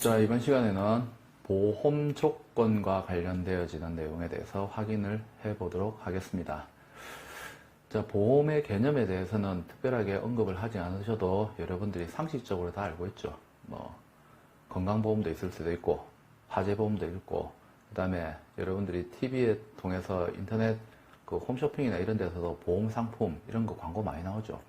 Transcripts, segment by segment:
자, 이번 시간에는 보험 조건과 관련되어지는 내용에 대해서 확인을 해 보도록 하겠습니다. 자, 보험의 개념에 대해서는 특별하게 언급을 하지 않으셔도 여러분들이 상식적으로 다 알고 있죠. 건강보험도 있을 수도 있고, 화재보험도 있고, 그 다음에 여러분들이 TV에 통해서 인터넷 홈쇼핑이나 이런 데서도 보험 상품 이런 거 광고 많이 나오죠.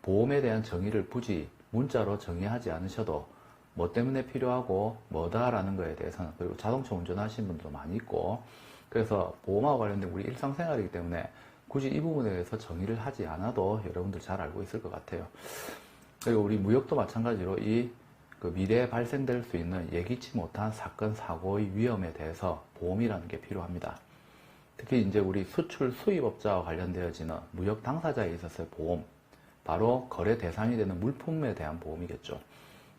보험에 대한 정의를 굳이 문자로 정의하지 않으셔도 뭐 때문에 필요하고 뭐다라는 거에 대해서는, 그리고 자동차 운전하시는 분들도 많이 있고, 그래서 보험하고 관련된 우리 일상생활이기 때문에 굳이 이 부분에 대해서 정의를 하지 않아도 여러분들 잘 알고 있을 것 같아요. 그리고 우리 무역도 마찬가지로 미래에 발생될 수 있는 예기치 못한 사건, 사고의 위험에 대해서 보험이라는 게 필요합니다. 특히 이제 우리 수출 수입업자와 관련되어지는 무역 당사자에 있어서의 보험, 바로 거래 대상이 되는 물품에 대한 보험이겠죠.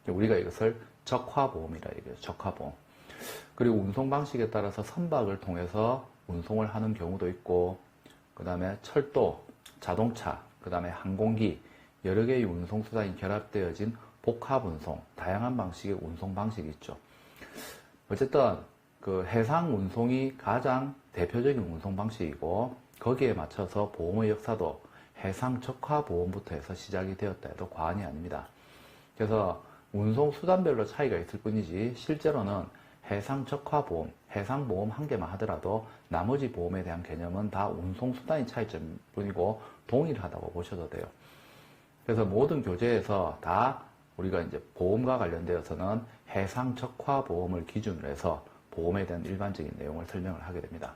우리가 이것을 적화보험이라 얘기해요. 적화보험. 그리고 운송 방식에 따라서 선박을 통해서 운송을 하는 경우도 있고, 그 다음에 철도, 자동차, 그 다음에 항공기, 여러 개의 운송수단이 결합되어진 복합운송, 다양한 방식의 운송 방식이 있죠. 어쨌든 해상 운송이 가장 대표적인 운송 방식이고, 거기에 맞춰서 보험의 역사도 해상 적화보험부터 해서 시작이 되었다 해도 과언이 아닙니다. 그래서 운송수단별로 차이가 있을 뿐이지 실제로는 해상 적화보험, 해상보험 한 개만 하더라도 나머지 보험에 대한 개념은 다 운송수단의 차이점 뿐이고 동일하다고 보셔도 돼요. 그래서 모든 교재에서 다 우리가 이제 보험과 관련되어서는 해상 적화보험을 기준으로 해서 보험에 대한 일반적인 내용을 설명을 하게 됩니다.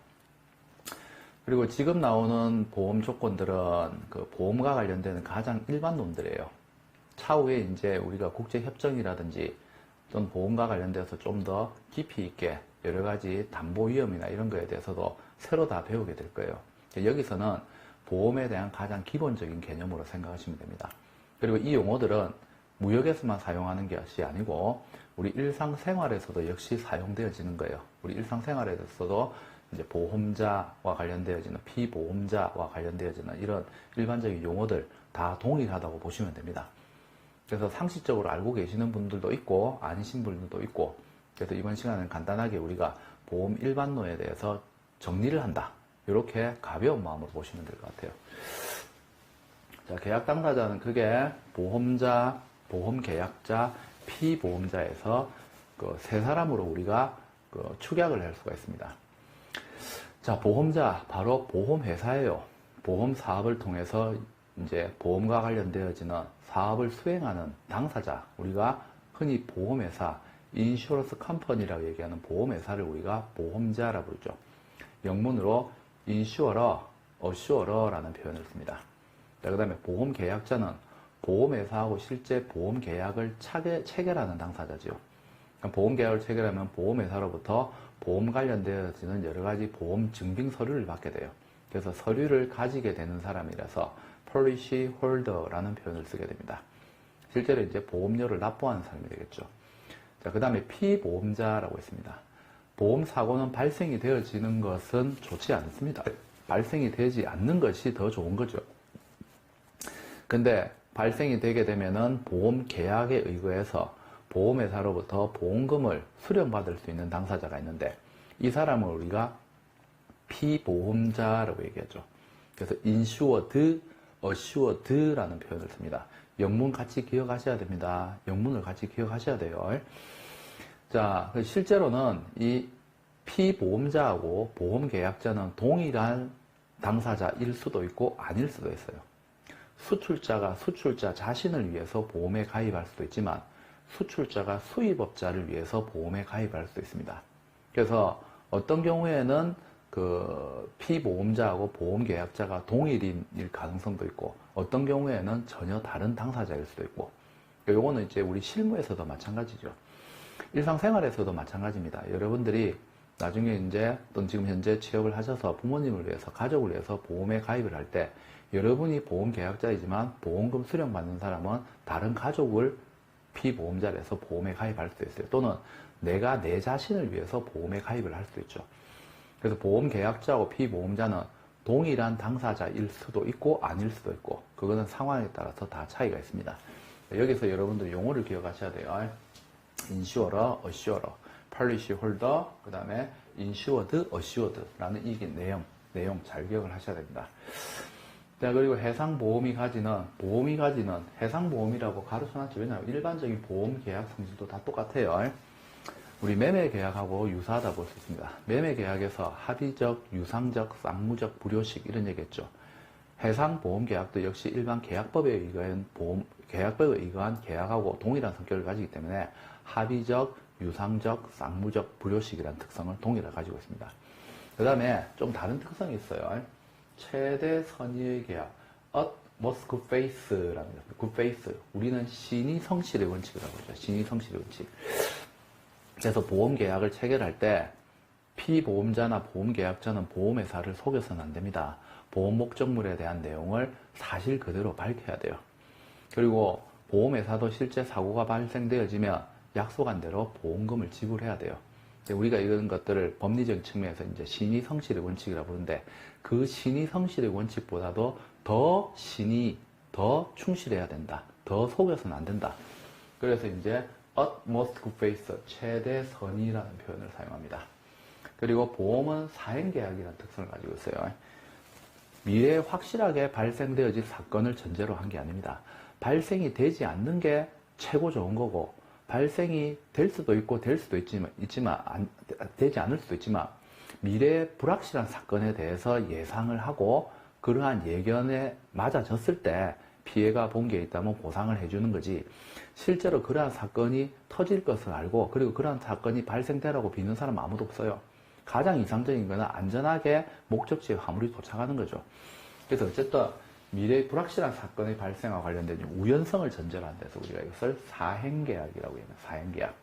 그리고 지금 나오는 보험 조건들은 보험과 관련되는 가장 일반 놈들이에요. 차후에 이제 우리가 국제협정이라든지 또는 보험과 관련돼서 좀 더 깊이 있게 여러 가지 담보 위험이나 이런 거에 대해서도 새로 다 배우게 될 거예요. 여기서는 보험에 대한 가장 기본적인 개념으로 생각하시면 됩니다. 그리고 이 용어들은 무역에서만 사용하는 것이 아니고 우리 일상생활에서도 역시 사용되어지는 거예요. 우리 일상생활에서도 이제 보험자와 관련되어지는 피보험자와 관련되어지는 이런 일반적인 용어들 다 동일하다고 보시면 됩니다. 그래서 상식적으로 알고 계시는 분들도 있고 아니신 분들도 있고, 그래서 이번 시간은 간단하게 우리가 보험 일반론에 대해서 정리를 한다, 이렇게 가벼운 마음으로 보시면 될 것 같아요. 자, 계약 당사자는 크게 보험자, 보험계약자, 피보험자에서 세 사람으로 우리가 축약을 할 수가 있습니다. 자, 보험자, 바로 보험회사예요. 보험 사업을 통해서 이제 보험과 관련되어지는 사업을 수행하는 당사자, 우리가 흔히 보험회사, 인슈런스 컴퍼니라고 얘기하는 보험회사를 우리가 보험자라고 부르죠. 영문으로 인슈어러, 어슈어러라는 표현을 씁니다. 그 다음에 보험계약자는 보험회사하고 실제 보험계약을 체결하는 당사자죠. 보험계약을 체결하면 보험회사로부터 보험 관련되어지는 여러 가지 보험 증빙 서류를 받게 돼요. 그래서 서류를 가지게 되는 사람이라서 policy holder라는 표현을 쓰게 됩니다. 실제로 이제 보험료를 납부하는 사람이 되겠죠. 자, 그 다음에 피보험자라고 있습니다. 보험 사고는 발생이 되어지는 것은 좋지 않습니다. 발생이 되지 않는 것이 더 좋은 거죠. 근데 발생이 되게 되면은 보험 계약에 의거해서 보험회사로부터 보험금을 수령받을 수 있는 당사자가 있는데, 이 사람을 우리가 피보험자라고 얘기하죠. 그래서 insured, assured라는 표현을 씁니다. 영문 같이 기억하셔야 됩니다. 영문을 같이 기억하셔야 돼요. 자, 실제로는 이 피보험자하고 보험계약자는 동일한 당사자일 수도 있고 아닐 수도 있어요. 수출자가 수출자 자신을 위해서 보험에 가입할 수도 있지만, 수출자가 수입업자를 위해서 보험에 가입할 수도 있습니다. 그래서 어떤 경우에는 피보험자하고 보험계약자가 동일인 가능성도 있고, 어떤 경우에는 전혀 다른 당사자일 수도 있고, 요거는 이제 우리 실무에서도 마찬가지죠. 일상생활에서도 마찬가지입니다. 여러분들이 나중에 이제 또는 지금 현재 취업을 하셔서 부모님을 위해서, 가족을 위해서 보험에 가입을 할 때, 여러분이 보험계약자이지만 보험금 수령받는 사람은 다른 가족을 피보험자로 해서 보험에 가입할 수도 있어요. 또는 내가 내 자신을 위해서 보험에 가입을 할 수도 있죠. 그래서 보험계약자하고 피보험자는 동일한 당사자일 수도 있고 아닐 수도 있고, 그거는 상황에 따라서 다 차이가 있습니다. 여기서 여러분들 용어를 기억하셔야 돼요. 인슈어러, 어슈어러, 펄리시 홀더, 그 다음에 인슈어드, 어슈어드라는 이 내용 잘 기억을 하셔야 됩니다. 자, 그리고 해상보험이 가지는 해상보험이라고 가르쳐놨지. 왜냐하면 일반적인 보험 계약 성질도 다 똑같아요. 우리 매매계약하고 유사하다 볼 수 있습니다. 매매계약에서 합의적, 유상적, 쌍무적, 불효식 이런 얘기했죠. 해상보험계약도 역시 일반 계약법에 의한 계약하고 동일한 성격을 가지기 때문에 합의적, 유상적, 쌍무적, 불효식이라는 특성을 동일하게 가지고 있습니다. 그 다음에 좀 다른 특성이 있어요. 최대 선의의 계약, utmost good faith라는 거. good faith. 우리는 신의 성실의 원칙이라고 하죠. 신의 성실의 원칙. 그래서 보험 계약을 체결할 때 피보험자나 보험계약자는 보험회사를 속여서는 안 됩니다. 보험 목적물에 대한 내용을 사실 그대로 밝혀야 돼요. 그리고 보험회사도 실제 사고가 발생되어지면 약속한 대로 보험금을 지불해야 돼요. 우리가 이런 것들을 법리적인 측면에서 이제 신의 성실의 원칙이라고 부르는데, 그 신의 성실의 원칙보다도 더 충실해야 된다. 더 속여서는 안 된다. 그래서 이제 utmost good faith, 최대 선의라는 표현을 사용합니다. 그리고 보험은 사행계약이라는 특성을 가지고 있어요. 미래에 확실하게 발생되어질 사건을 전제로 한 게 아닙니다. 발생이 되지 않는 게 최고 좋은 거고, 발생이 될 수도 있고 되지 않을 수도 있지만 미래에 불확실한 사건에 대해서 예상을 하고 그러한 예견에 맞아졌을 때 피해가 본 게 있다면 보상을 해주는 거지, 실제로 그러한 사건이 터질 것을 알고 그리고 그러한 사건이 발생되라고 비는 사람 아무도 없어요. 가장 이상적인 거는 안전하게 목적지에 화물이 도착하는 거죠. 그래서 어쨌든 미래의 불확실한 사건의 발생과 관련된 우연성을 전제로 한 데서 우리가 이것을 사행계약이라고 합니다. 사행계약.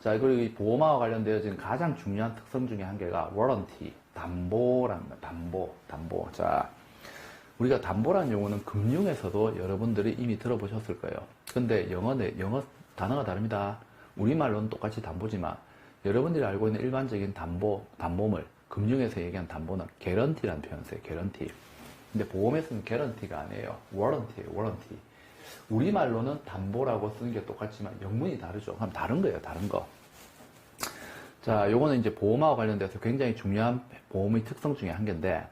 자, 그리고 이 보험화와 관련되어진 가장 중요한 특성 중에 한 개가 워런티, 담보랍니다. 담보. 자, 우리가 담보라는 용어는 금융에서도 여러분들이 이미 들어보셨을 거예요. 근데 영어 단어가 다릅니다. 우리말로는 똑같이 담보지만 여러분들이 알고 있는 일반적인 담보물, 금융에서 얘기한 담보는 개런티라는 표현을 써요. 개런티. 근데 보험에서는 개런티가 아니에요. 워런티예요. 워런티. 우리말로는 담보라고 쓰는 게 똑같지만 영문이 다르죠. 그럼 다른 거예요. 다른 거. 자, 요거는 이제 보험화와 관련돼서 굉장히 중요한 보험의 특성 중에 한 개인데,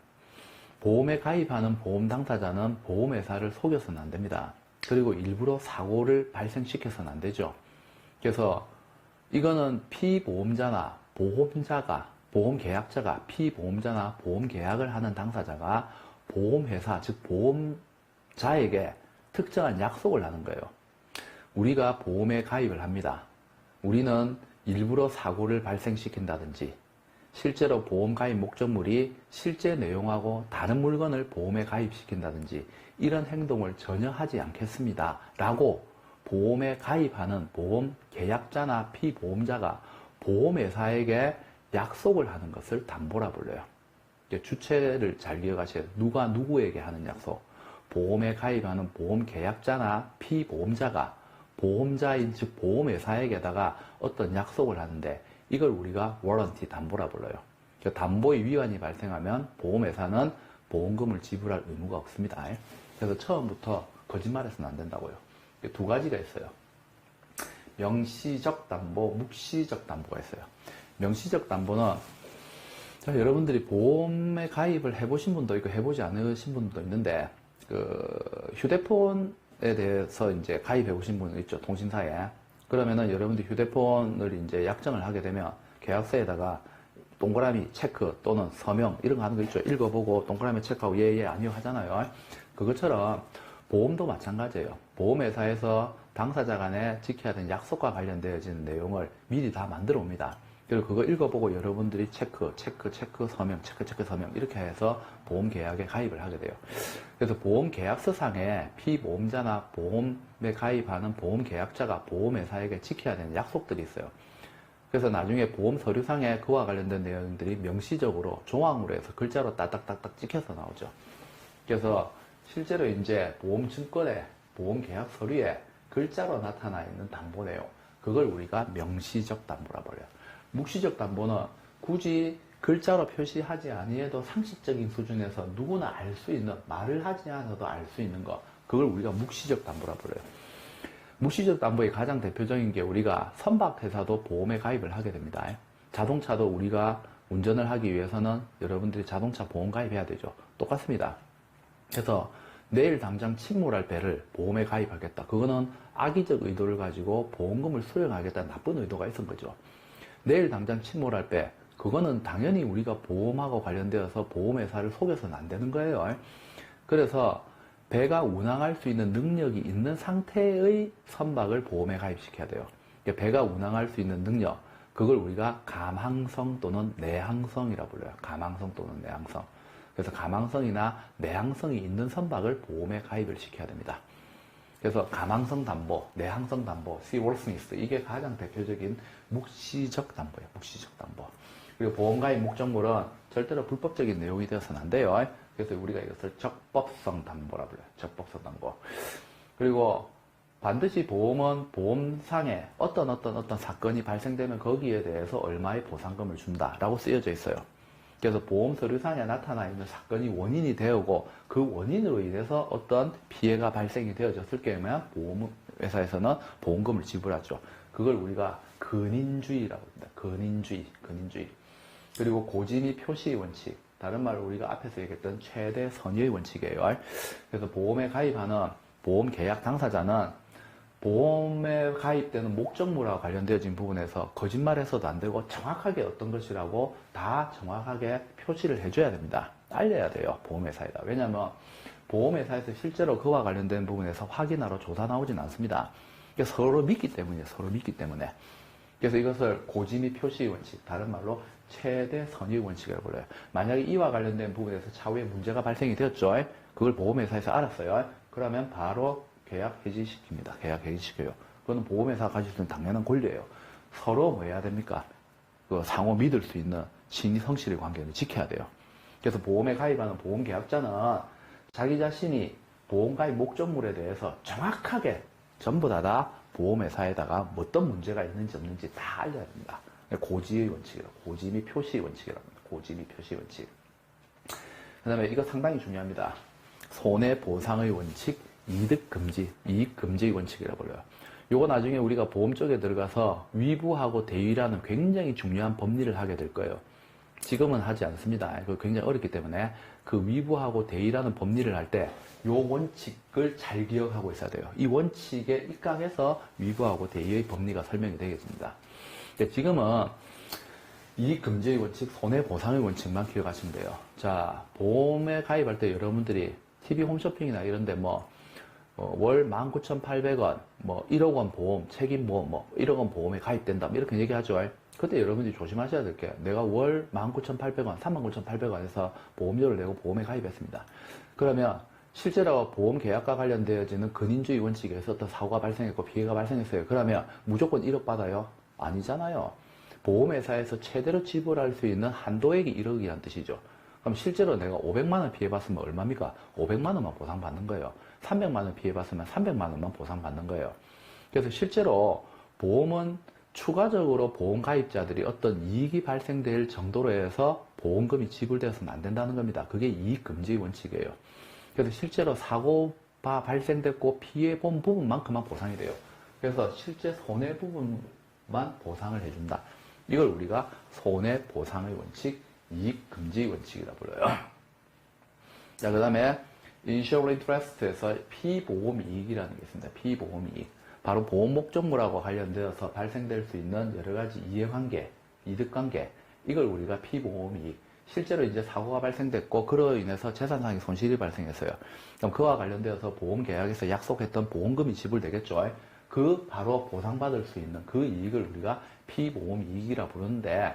보험에 가입하는 보험 당사자는 보험회사를 속여서는 안 됩니다. 그리고 일부러 사고를 발생시켜서는 안 되죠. 그래서 이거는 피보험자나 보험계약자가 피보험자나 보험계약을 하는 당사자가 보험회사, 즉 보험자에게 특정한 약속을 하는 거예요. 우리가 보험에 가입을 합니다. 우리는 일부러 사고를 발생시킨다든지, 실제로 보험 가입 목적물이 실제 내용하고 다른 물건을 보험에 가입시킨다든지 이런 행동을 전혀 하지 않겠습니다. 라고 보험에 가입하는 보험 계약자나 피보험자가 보험회사에게 약속을 하는 것을 담보라 불러요. 주체를 잘 기억하셔야 돼요. 누가 누구에게 하는 약속. 보험에 가입하는 보험 계약자나 피보험자가 보험자인 즉 보험회사에게다가 어떤 약속을 하는데 이걸 우리가 워런티 담보라 불러요. 담보의 위반이 발생하면 보험회사는 보험금을 지불할 의무가 없습니다. 그래서 처음부터 거짓말해서는 안 된다고요. 두 가지가 있어요. 명시적 담보, 묵시적 담보가 있어요. 명시적 담보는 여러분들이 보험에 가입을 해보신 분도 있고 해보지 않으신 분도 있는데, 휴대폰에 대해서 이제 가입해 보신 분은 있죠. 통신사에. 그러면은 여러분들이 휴대폰을 이제 약정을 하게 되면 계약서에다가 동그라미 체크 또는 서명 이런 거 하는 거 있죠. 읽어보고 동그라미 체크하고 예, 아니요 하잖아요. 그것처럼 보험도 마찬가지예요. 보험회사에서 당사자 간에 지켜야 되는 약속과 관련되어지는 내용을 미리 다 만들어 옵니다. 그리고 그거 읽어보고 여러분들이 체크, 서명, 체크, 서명 이렇게 해서 보험 계약에 가입을 하게 돼요. 그래서 보험 계약서상에 피보험자나 보험에 가입하는 보험 계약자가 보험회사에게 지켜야 되는 약속들이 있어요. 그래서 나중에 보험 서류상에 그와 관련된 내용들이 명시적으로 조항으로 해서 글자로 딱딱딱딱 찍혀서 나오죠. 그래서 실제로 이제 보험 증권에 보험 계약 서류에 글자로 나타나 있는 담보 내용, 그걸 우리가 명시적 담보라 불러요. 묵시적 담보는 굳이 글자로 표시하지 아니해도 상식적인 수준에서 누구나 알 수 있는, 말을 하지 않아도 알 수 있는 거, 그걸 우리가 묵시적 담보라 불러요. 묵시적 담보의 가장 대표적인 게 우리가 선박회사도 보험에 가입을 하게 됩니다. 자동차도 우리가 운전을 하기 위해서는 여러분들이 자동차 보험 가입해야 되죠. 똑같습니다. 그래서 내일 당장 침몰할 배를 보험에 가입하겠다. 그거는 악의적 의도를 가지고 보험금을 수령하겠다는 나쁜 의도가 있은 거죠. 내일 당장 침몰할 배, 그거는 당연히 우리가 보험하고 관련되어서 보험회사를 속여서는 안 되는 거예요. 그래서 배가 운항할 수 있는 능력이 있는 상태의 선박을 보험에 가입시켜야 돼요. 배가 운항할 수 있는 능력, 그걸 우리가 감항성 또는 내항성이라고 불러요. 감항성 또는 내항성. 그래서 감항성이나 내항성이 있는 선박을 보험에 가입을 시켜야 됩니다. 그래서 감항성 담보, 내항성 담보, seaworthiness, 이게 가장 대표적인 묵시적 담보예요. 묵시적 담보. 그리고 보험 가입 목적물은 절대로 불법적인 내용이 되어서는 안 돼요. 그래서 우리가 이것을 적법성 담보라 불러요. 적법성 담보. 그리고 반드시 보험은 보험상에 어떤 사건이 발생되면 거기에 대해서 얼마의 보상금을 준다라고 쓰여져 있어요. 그래서 보험 서류상에 나타나 있는 사건이 원인이 되고 그 원인으로 인해서 어떤 피해가 발생이 되어졌을 경우에는 보험회사에서는 보험금을 지불하죠. 그걸 우리가 근인주의라고 합니다. 근인주의. 그리고 고지 및 표시 원칙. 다른 말로 우리가 앞에서 얘기했던 최대 선의의 원칙이에요. 그래서 보험에 가입하는 보험 계약 당사자는 보험에 가입되는 목적물과 관련되어진 부분에서 거짓말해서도 안 되고 정확하게 어떤 것이라고 다 정확하게 표시를 해줘야 됩니다. 알려야 돼요. 보험회사에다. 왜냐하면 보험회사에서 실제로 그와 관련된 부분에서 확인하러 조사 나오진 않습니다. 서로 믿기 때문에. 그래서 이것을 고지 및 표시 원칙, 다른 말로 최대 선의 원칙이라고 불러요. 만약에 이와 관련된 부분에서 차후에 문제가 발생이 되었죠. 그걸 보험회사에서 알았어요. 그러면 바로 계약 해지시킵니다. 계약 해지시켜요. 그거는 보험회사가 가질 수 있는 당연한 권리예요. 서로 뭐 해야 됩니까? 그 상호 믿을 수 있는 신의 성실의 관계를 지켜야 돼요. 그래서 보험에 가입하는 보험계약자는 자기 자신이 보험가입 목적물에 대해서 정확하게 전부 다 보험회사에다가 어떤 문제가 있는지 없는지 다 알려야 됩니다. 고지의 원칙이라고, 고지 및 표시 원칙이라고 합니다. 고지 및 표시 원칙. 그 다음에 이거 상당히 중요합니다. 손해보상의 원칙, 이득금지, 이익금지의 원칙이라고 불러요. 요거 나중에 우리가 보험 쪽에 들어가서 위부하고 대위라는 굉장히 중요한 법리를 하게 될 거예요. 지금은 하지 않습니다. 그거 굉장히 어렵기 때문에 그 위부하고 대위라는 법리를 할 때 요 원칙을 잘 기억하고 있어야 돼요. 이 원칙에 입각해서 위부하고 대위의 법리가 설명이 되겠습니다. 지금은 이익금지의 원칙, 손해보상의 원칙만 기억하시면 돼요. 자, 보험에 가입할 때 여러분들이 TV 홈쇼핑이나 이런데 월 19,800원, 1억 원 보험, 책임보험, 1억 원 보험에 가입된다. 이렇게 얘기하죠. 그때 여러분들이 조심하셔야 될 게, 내가 월 19,800원, 39,800원에서 보험료를 내고 보험에 가입했습니다. 그러면 실제로 보험 계약과 관련되어지는 근인주의 원칙에서 어떤 사고가 발생했고 피해가 발생했어요. 그러면 무조건 1억 받아요? 아니잖아요. 보험회사에서 최대로 지불할 수 있는 한도액이 1억이라는 뜻이죠. 그럼 실제로 내가 500만원 피해봤으면 얼마입니까? 500만원만 보상받는 거예요. 300만원 피해봤으면 300만원만 보상받는 거예요. 그래서 실제로 보험은 추가적으로 보험 가입자들이 어떤 이익이 발생될 정도로 해서 보험금이 지불되어서는 안 된다는 겁니다. 그게 이익금지의 원칙이에요. 그래서 실제로 사고가 발생됐고 피해 본 부분만큼만 보상이 돼요. 그래서 실제 손해 부분만 보상을 해준다. 이걸 우리가 손해보상의 원칙, 이익금지의 원칙이라 불러요. 자, 그 다음에 insured interest에서 피보험이익이라는 게 있습니다. 피보험이익. 바로 보험 목적물하고 관련되어서 발생될 수 있는 여러 가지 이해관계, 이득관계, 이걸 우리가 피보험이익. 실제로 이제 사고가 발생됐고 그로 인해서 재산상의 손실이 발생했어요. 그럼 그와 관련되어서 보험계약에서 약속했던 보험금이 지불되겠죠. 그 바로 보상받을 수 있는 그 이익을 우리가 피보험이익이라 부르는데,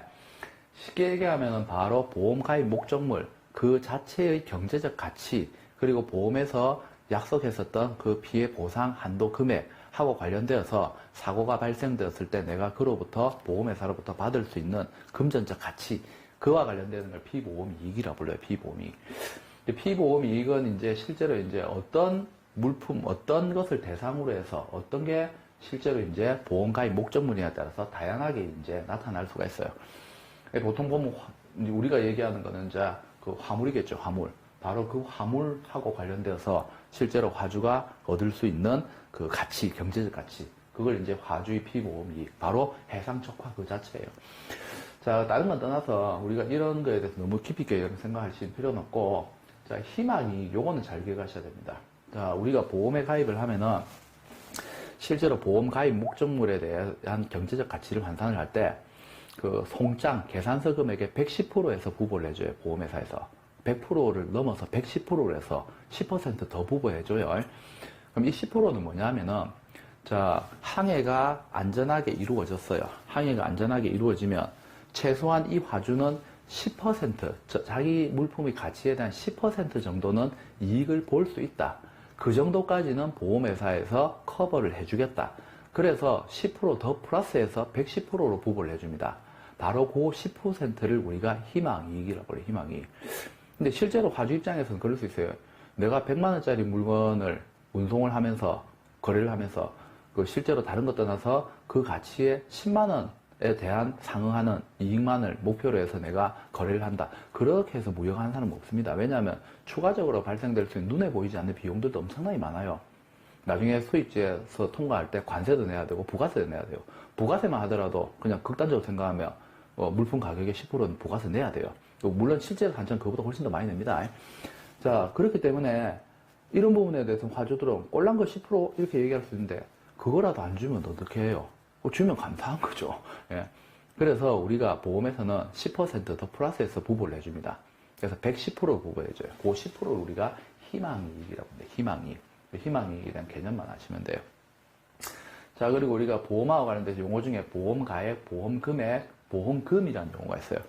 쉽게 얘기하면 바로 보험 가입 목적물 그 자체의 경제적 가치, 그리고 보험에서 약속했었던 그 피해 보상 한도 금액하고 관련되어서 사고가 발생되었을 때 내가 그로부터 보험회사로부터 받을 수 있는 금전적 가치, 그와 관련되는 걸 피보험이익이라 불러요. 피보험이익. 피보험이익은 이제 실제로 이제 어떤 물품, 어떤 것을 대상으로 해서 어떤 게 실제로 이제 보험 가입 목적물이냐에 따라서 다양하게 이제 나타날 수가 있어요. 보통 보면 우리가 얘기하는 거는 이제 그 화물이겠죠. 화물. 바로 그 화물하고 관련되어서 실제로 화주가 얻을 수 있는 그 가치, 경제적 가치, 그걸 이제 화주의 피보험이익, 바로 해상적화 그 자체예요. 자, 다른 건 떠나서 우리가 이런 거에 대해서 너무 깊이 있게 생각하실 필요는 없고, 자, 희망이익, 요거는 잘 기억하셔야 됩니다. 자, 우리가 보험에 가입을 하면은 실제로 보험 가입 목적물에 대한 경제적 가치를 환산을 할 때 그 송장, 계산서 금액의 110%에서 부보를 해줘요. 보험회사에서. 100%를 넘어서 110%로 해서 10% 더 부보해줘요. 그럼 이 10%는 뭐냐 하면은, 자, 항해가 안전하게 이루어졌어요. 항해가 안전하게 이루어지면 최소한 이 화주는 10%, 자기 물품의 가치에 대한 10% 정도는 이익을 볼 수 있다. 그 정도까지는 보험회사에서 커버를 해주겠다. 그래서 10% 더 플러스해서 110%로 부보를 해줍니다. 바로 그 10%를 우리가 희망이익이라고 해요. 희망이익. 근데 실제로 화주 입장에서는 그럴 수 있어요. 내가 100만원짜리 물건을 운송을 하면서 거래를 하면서 그 실제로 다른 것 떠나서 그 가치에 10만원에 대한 상응하는 이익만을 목표로 해서 내가 거래를 한다. 그렇게 해서 무역하는 사람은 없습니다. 왜냐하면 추가적으로 발생될 수 있는 눈에 보이지 않는 비용들도 엄청나게 많아요. 나중에 수입지에서 통과할 때 관세도 내야 되고 부가세도 내야 돼요. 부가세만 하더라도 그냥 극단적으로 생각하면 물품 가격의 10%는 부가세 내야 돼요. 물론 실제 단체는 그보다 훨씬 더 많이 냅니다. 자, 그렇기 때문에 이런 부분에 대해서 화주들은 꼴난 거 10% 이렇게 얘기할 수 있는데 그거라도 안 주면 어떻게 해요? 주면 감사한 거죠. 예. 그래서 우리가 보험에서는 10% 더 플러스해서 부보를 해줍니다. 그래서 110% 부보해줘요. 그 10%를 우리가 희망이익이라고 합니다. 희망이익. 희망이익에 대한 개념만 아시면 돼요. 자, 그리고 우리가 보험하고 관련돼서 용어 중에 보험가액, 보험금액, 보험금이라는 용어가 있어요.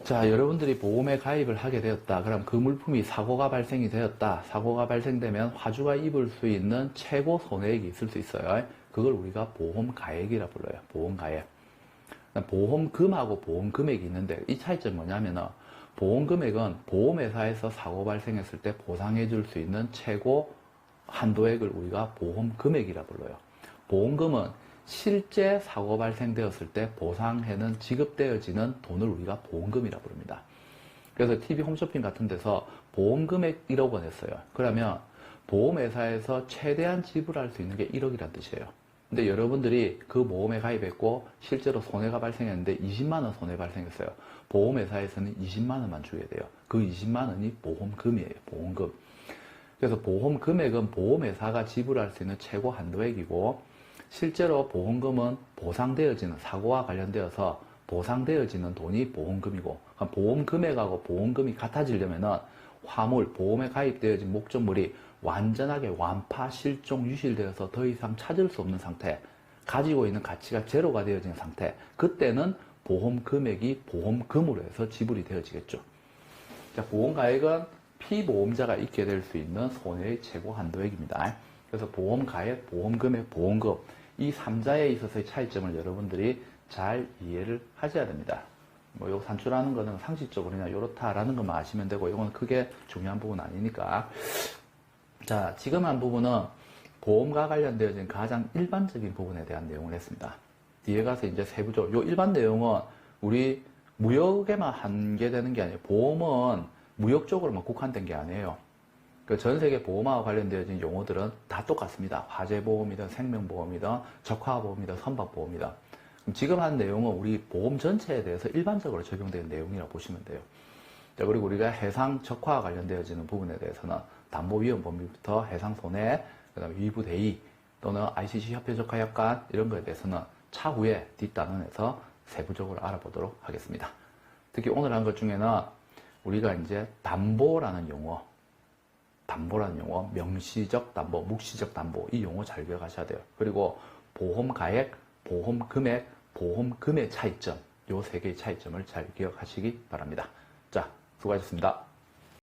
자, 여러분들이 보험에 가입을 하게 되었다. 그럼 그 물품이 사고가 발생이 되었다. 사고가 발생되면 화주가 입을 수 있는 최고 손해액이 있을 수 있어요. 그걸 우리가 보험가액이라 불러요. 보험가액. 보험금하고 보험금액이 있는데 이 차이점이 뭐냐면은 보험금액은 보험회사에서 사고 발생했을 때 보상해 줄 수 있는 최고 한도액을 우리가 보험금액이라 불러요. 보험금은 실제 사고 발생되었을 때 보상해는 지급되어지는 돈을 우리가 보험금이라 부릅니다. 그래서 TV 홈쇼핑 같은 데서 보험금액 1억 원 했어요. 그러면 보험회사에서 최대한 지불할 수 있는 게 1억이란 뜻이에요. 근데 여러분들이 그 보험에 가입했고 실제로 손해가 발생했는데 20만원 손해 발생했어요. 보험회사에서는 20만원만 주게 돼요. 그 20만원이 보험금이에요. 보험금. 그래서 보험 금액은 보험회사가 지불할 수 있는 최고 한도액이고 실제로 보험금은 보상되어지는 사고와 관련되어서 보상되어지는 돈이 보험금이고 그러니까 보험 금액하고 보험금이 같아지려면은 화물, 보험에 가입되어진 목적물이 완전하게 완파, 실종, 유실되어서 더 이상 찾을 수 없는 상태, 가지고 있는 가치가 제로가 되어진 상태, 그때는 보험 금액이 보험금으로 해서 지불이 되어지겠죠. 자, 보험가액은 피보험자가 있게 될 수 있는 손해의 최고 한도액입니다. 그래서 보험가액, 보험금액, 보험금 이 3자에 있어서의 차이점을 여러분들이 잘 이해를 하셔야 됩니다. 뭐 요 산출하는 거는 상식적으로 그냥 요렇다라는 것만 아시면 되고 이건 크게 중요한 부분 아니니까. 자, 지금 한 부분은 보험과 관련되어진 가장 일반적인 부분에 대한 내용을 했습니다. 뒤에 가서 이제 세부적으로 요 일반 내용은 우리 무역에만 한계되는 게 아니에요. 보험은 무역 쪽으로만 국한된 게 아니에요. 그 전 세계 보험하고 관련되어진 용어들은 다 똑같습니다. 화재보험이든 생명보험이든 적화보험이든 선박보험이든. 지금 한 내용은 우리 보험 전체에 대해서 일반적으로 적용되는 내용이라고 보시면 돼요. 자, 그리고 우리가 해상 적화와 관련되어지는 부분에 대해서는 담보위험법부터 해상손해, 그 다음에 위부대의 또는 ICC 협회 적화약관 이런 거에 대해서는 차후에 뒷단원에서 세부적으로 알아보도록 하겠습니다. 특히 오늘 한 것 중에는 우리가 이제 담보라는 용어, 명시적 담보, 묵시적 담보 이 용어 잘 기억하셔야 돼요. 그리고 보험가액, 보험금액, 보험금의 차이점 요 세 개의 차이점을 잘 기억하시기 바랍니다. 자, 수고하셨습니다.